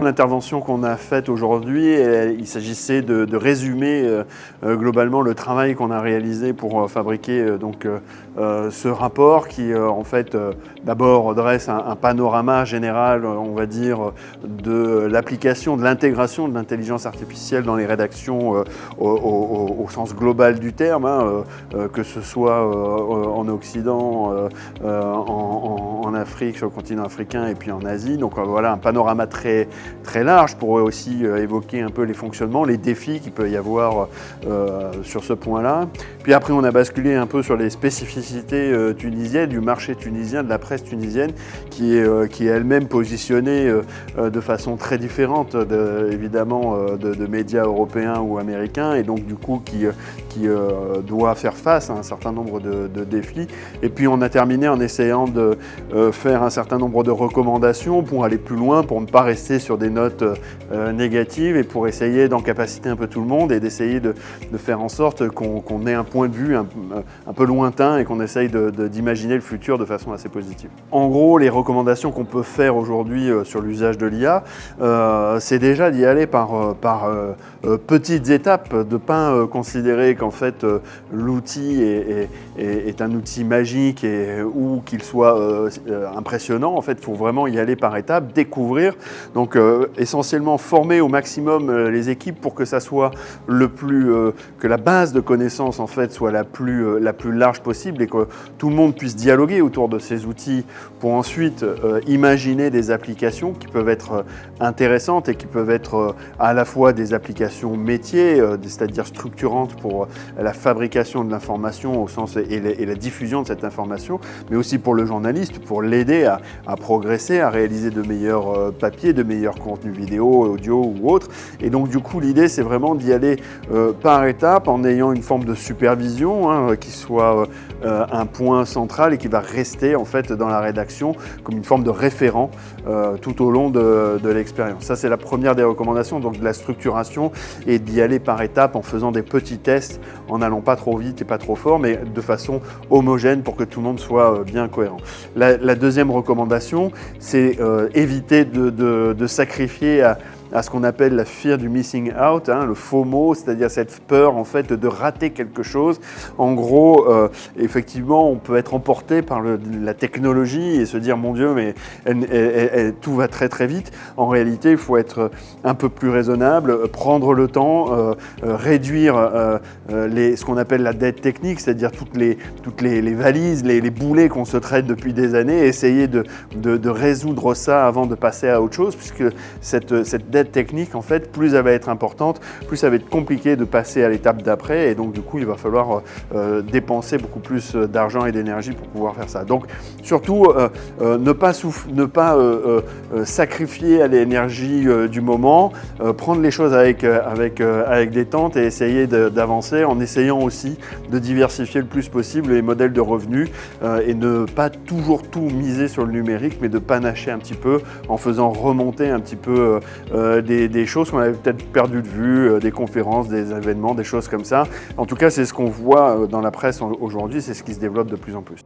L'intervention qu'on a faite aujourd'hui, il s'agissait de résumer globalement le travail qu'on a réalisé pour fabriquer ce rapport qui en fait d'abord dresse un panorama général, on va dire, de l'application, de l'intégration de l'intelligence artificielle dans les rédactions au sens global du terme, que ce soit en Occident, en Afrique, sur le continent africain et puis en Asie. Donc voilà un panorama très large pour aussi évoquer un peu les fonctionnements, les défis qu'il peut y avoir sur ce point-là. Puis après, on a basculé un peu sur les spécificités tunisiennes, du marché tunisien, de la presse tunisienne, qui est elle-même positionnée de façon très différente, évidemment, de médias européens ou américains, et donc du coup qui doit faire face à un certain nombre de défis. Et puis on a terminé en essayant de faire un certain nombre de recommandations pour aller plus loin, pour ne pas rester sur des notes négatives et pour essayer d'encapaciter un peu tout le monde et d'essayer de faire en sorte qu'on ait un point de vue un peu lointain et qu'on essaye d'imaginer le futur de façon assez positive. En gros, les recommandations qu'on peut faire aujourd'hui sur l'usage de l'IA, c'est déjà d'y aller par petites étapes, de ne pas considérer qu'en fait l'outil est un outil magique ou qu'il soit impressionnant. En fait, il faut vraiment y aller par étapes, découvrir, donc essentiellement former au maximum les équipes pour que ça soit que la base de connaissances en fait soit la plus large possible et que tout le monde puisse dialoguer autour de ces outils pour ensuite imaginer des applications qui peuvent être intéressantes et qui peuvent être à la fois des applications métiers, c'est-à-dire structurantes pour la fabrication de l'information au sens et la diffusion de cette information, mais aussi pour le journaliste, pour l'aider à progresser, à réaliser de meilleurs papiers, de meilleurs contenus vidéo, audio ou autres. Et donc du coup, l'idée, c'est vraiment d'y aller par étapes en ayant une forme de supervision qui soit un point central et qui va rester en fait dans la rédaction comme une forme de référent tout au long de l'expérience. Ça, c'est la première des recommandations, donc de la structuration et d'y aller par étapes en faisant des petits tests, en n'allant pas trop vite et pas trop fort, mais de façon homogène pour que tout le monde soit bien cohérent. La deuxième recommandation, c'est éviter de sacrifier à ce qu'on appelle la fear du missing out, le FOMO, c'est-à-dire cette peur en fait de rater quelque chose. En gros, effectivement, on peut être emporté par la technologie et se dire mon Dieu, mais tout va très très vite. En réalité, il faut être un peu plus raisonnable, prendre le temps, réduire ce qu'on appelle la dette technique, c'est-à-dire toutes les valises, les boulets qu'on se traite depuis des années, essayer de résoudre ça avant de passer à autre chose, puisque cette dette technique, en fait, plus elle va être importante, plus ça va être compliqué de passer à l'étape d'après, et donc du coup, il va falloir dépenser beaucoup plus d'argent et d'énergie pour pouvoir faire ça. Donc, surtout, ne pas sacrifier à l'énergie du moment, prendre les choses avec détente et essayer d'avancer en essayant aussi de diversifier le plus possible les modèles de revenus et ne pas toujours tout miser sur le numérique, mais de panacher un petit peu en faisant remonter un petit peu des choses qu'on avait peut-être perdu de vue, des conférences, des événements, des choses comme ça. En tout cas, c'est ce qu'on voit dans la presse aujourd'hui, c'est ce qui se développe de plus en plus.